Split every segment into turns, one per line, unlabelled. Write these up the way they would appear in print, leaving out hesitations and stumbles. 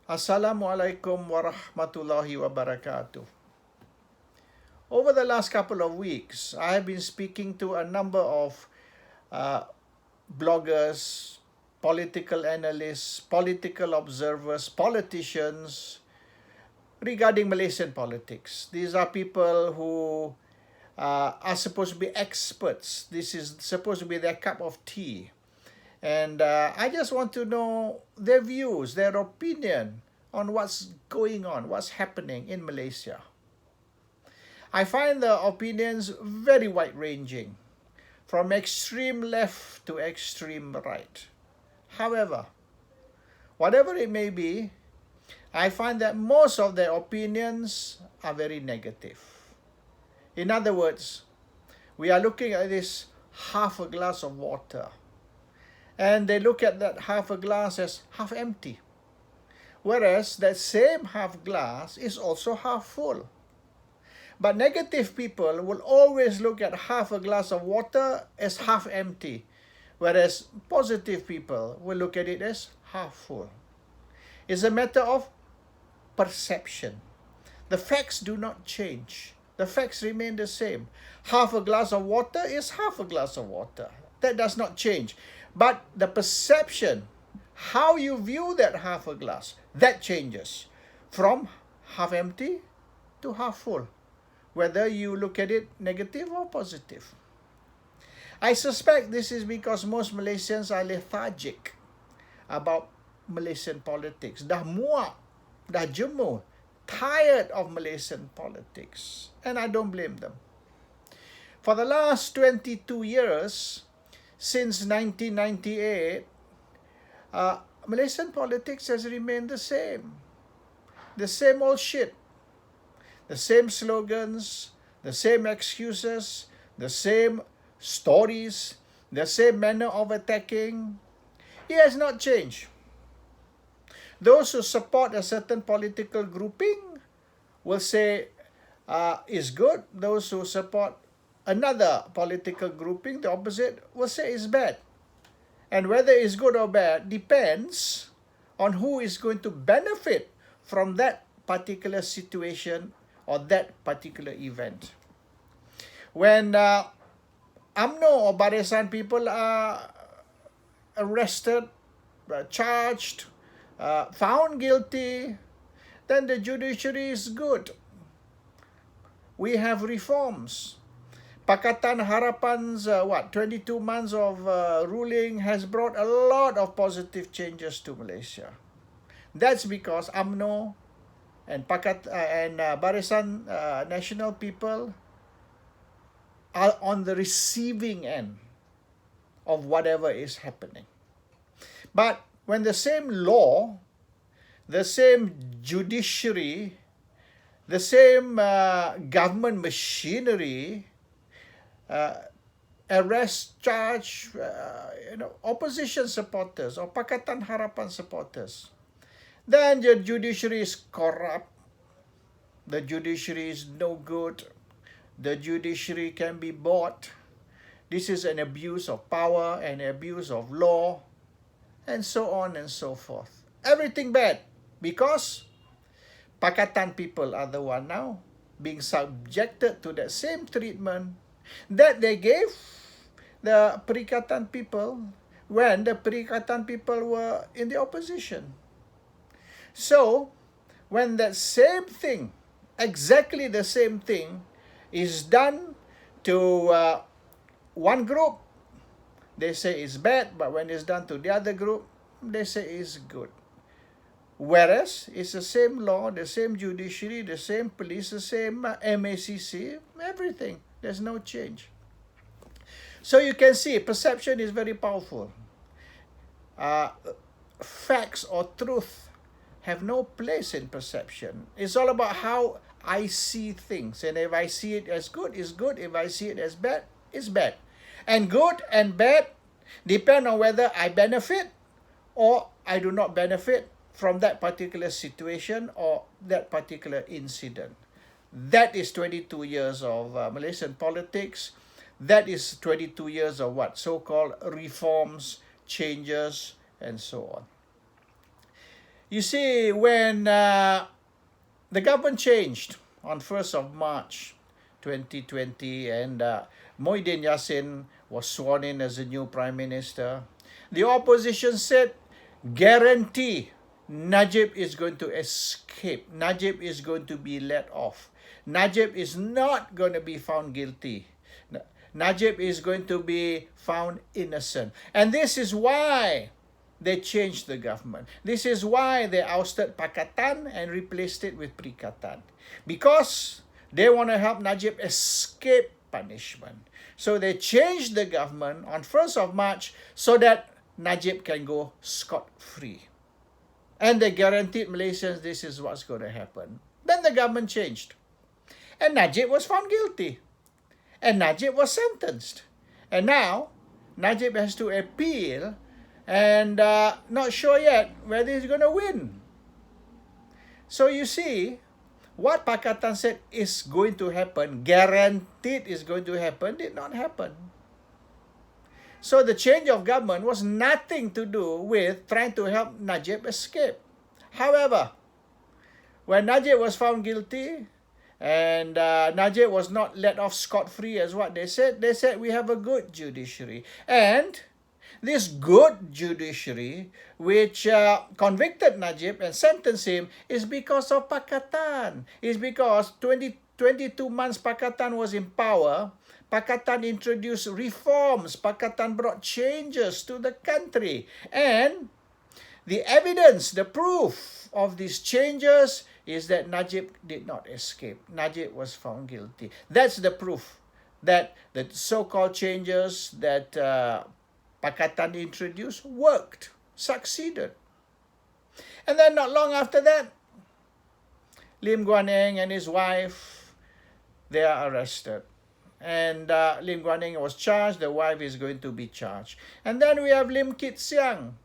Assalamualaikum warahmatullahi wabarakatuh. Over the last couple of weeks, I have been speaking to a number of bloggers, political analysts, political observers, politicians regarding Malaysian politics. These are people who are supposed to be experts. This is supposed to be their cup of tea. And I just want to know their views, their opinion on what's going on, what's happening in Malaysia. I find the opinions very wide-ranging, from extreme left to extreme right. However, whatever it may be, I find that most of their opinions are very negative. In other words, we are looking at this half a glass of water, and they look at that half a glass as half empty, whereas that same half glass is also half full. But negative people will always look at half a glass of water as half empty, whereas positive people will look at it as half full. It's a matter of perception. The facts do not change. The facts remain the same. Half a glass of water is half a glass of water. That does not change. But the perception, how you view that half a glass, that changes from half empty to half full, whether you look at it negative or positive. I suspect this is because most Malaysians are lethargic about Malaysian politics. Dah muak, dah jemu, tired of Malaysian politics. And I don't blame them. For the last 22 years, since 1998, Malaysian politics has remained the same. The same old shit. The same slogans, the same excuses, the same stories, the same manner of attacking. It has not changed. Those who support a certain political grouping will say is good. Those who support another political grouping, the opposite, will say is bad. And whether it's good or bad depends on who is going to benefit from that particular situation or that particular event. When UMNO or Barisan people are arrested, charged, found guilty, then the judiciary is good. We have reforms. Pakatan Harapan's 22 months of ruling has brought a lot of positive changes to Malaysia. That's because UMNO and Barisan Nasional people are on the receiving end of whatever is happening. But when the same law, the same judiciary, the same government machinery arrest, charge, opposition supporters or Pakatan Harapan supporters, then the judiciary is corrupt, the judiciary is no good, the judiciary can be bought, this is an abuse of power, an abuse of law, and so on and so forth. Everything bad, because Pakatan people are the one now being subjected to that same treatment that they gave the Perikatan people when the Perikatan people were in the opposition. So, when that same thing, exactly the same thing, is done to one group, they say it's bad, but when it's done to the other group, they say it's good. Whereas, it's the same law, the same judiciary, the same police, the same MACC, everything. There's no change. So you can see, perception is very powerful. Facts or truth have no place in perception. It's all about how I see things. And if I see it as good, it's good. If I see it as bad, it's bad. And good and bad depend on whether I benefit or I do not benefit from that particular situation or that particular incident. That is 22 years of Malaysian politics. That is 22 years of what? So-called reforms, changes, and so on. You see, when the government changed on 1st of March 2020 and Muhyiddin Yassin was sworn in as the new Prime Minister, the opposition said, guarantee Najib is going to escape. Najib is going to be let off. Najib is not going to be found guilty. Najib is going to be found innocent. And this is why they changed the government. This is why they ousted Pakatan and replaced it with Perikatan. Because they want to help Najib escape punishment. So they changed the government on 1st of March so that Najib can go scot-free. And they guaranteed Malaysians this is what's going to happen. Then the government changed. And Najib was found guilty. And Najib was sentenced. And now, Najib has to appeal and not sure yet whether he's going to win. So you see, what Pakatan said is going to happen, guaranteed is going to happen, did not happen. So the change of government was nothing to do with trying to help Najib escape. However, when Najib was found guilty and Najib was not let off scot-free as what they said we have a good judiciary. And this good judiciary which convicted Najib and sentenced him is because of Pakatan. It's because 22 months Pakatan was in power. Pakatan introduced reforms. Pakatan brought changes to the country. And the evidence, the proof of these changes is that Najib did not escape. Najib was found guilty. That's the proof that the so-called changes that Pakatan introduced worked, succeeded. And then not long after that, Lim Guan Eng and his wife, they are arrested. And Lim Guan Eng was charged, the wife is going to be charged. And then we have Lim Kit Siang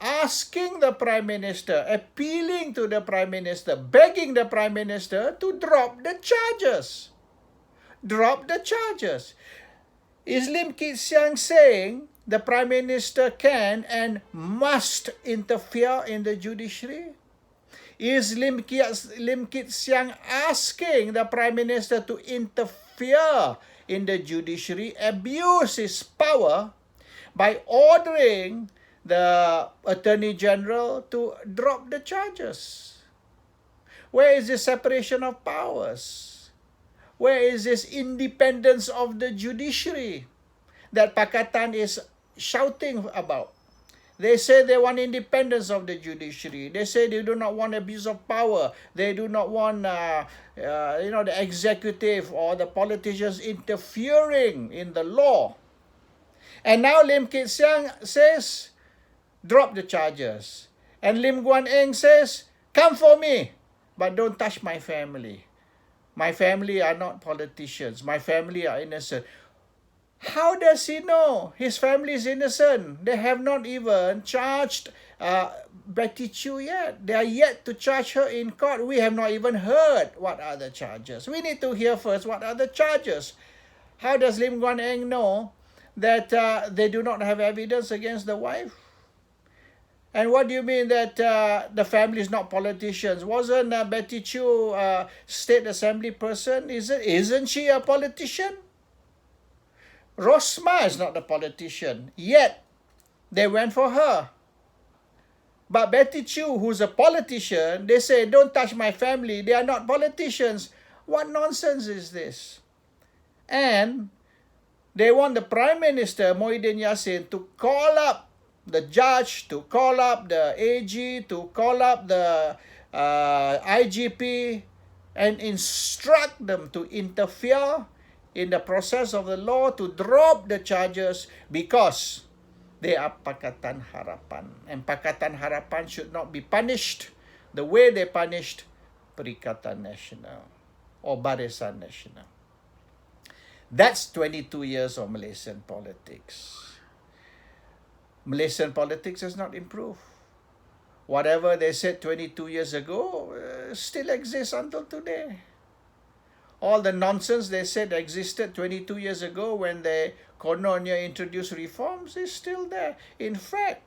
asking the Prime Minister, appealing to the Prime Minister, begging the Prime Minister to drop the charges. Drop the charges. Is Lim Kit Siang saying the Prime Minister can and must interfere in the judiciary? Is Lim Kit Siang asking the Prime Minister to interfere in the judiciary, abuse his power by ordering the Attorney General to drop the charges? Where is the separation of powers? Where is this independence of the judiciary that Pakatan is shouting about? They say they want independence of the judiciary. They say they do not want abuse of power. They do not want, the executive or the politicians interfering in the law. And now Lim Kit Siang says, drop the charges. And Lim Guan Eng says, come for me, but don't touch my family. My family are not politicians. My family are innocent. How does he know his family is innocent? They have not even charged Betty Chu yet. They are yet to charge her in court. We have not even heard what are the charges. We need to hear first what are the charges. How does Lim Guan Eng know that they do not have evidence against the wife? And what do you mean that the family is not politicians? Wasn't Betty Chu a state assembly person? Isn't she a politician? Rosmah is not a politician, yet they went for her. But Betty Chu, who's a politician, they say, don't touch my family, they are not politicians. What nonsense is this? And they want the Prime Minister, Muhyiddin Yassin, to call up the judge, to call up the AG, to call up the IGP, and instruct them to interfere in the process of the law to drop the charges because they are Pakatan Harapan. And Pakatan Harapan should not be punished the way they punished Perikatan Nasional or Barisan Nasional. That's 22 years of Malaysian politics. Malaysian politics has not improved. Whatever they said 22 years ago still exists until today. All the nonsense they said existed 22 years ago when they kononnya introduced reforms is still there. In fact,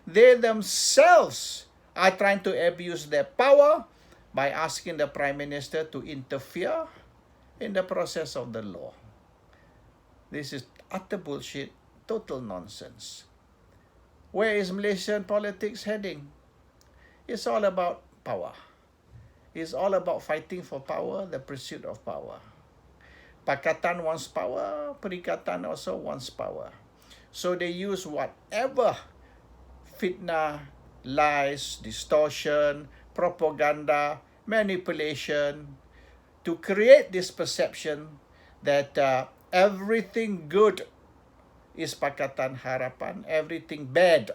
they themselves are trying to abuse their power by asking the Prime Minister to interfere in the process of the law. This is utter bullshit, total nonsense. Where is Malaysian politics heading? It's all about power. It's all about fighting for power, the pursuit of power. Pakatan wants power, Perikatan also wants power. So they use whatever fitna, lies, distortion, propaganda, manipulation to create this perception that everything good is Pakatan Harapan, everything bad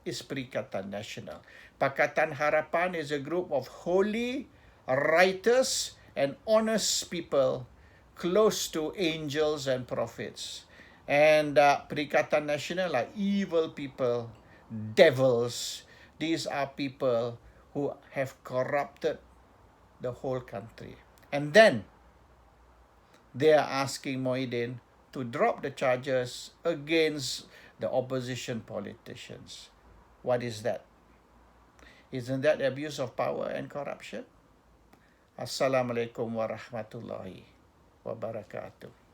is Perikatan Nasional. Pakatan Harapan is a group of holy, righteous, and honest people close to angels and prophets. And Perikatan Nasional are evil people, devils. These are people who have corrupted the whole country. And then they are asking Muhyiddin to drop the charges against the opposition politicians. What is that? Isn't that abuse of power and corruption? Assalamualaikum warahmatullahi wabarakatuh.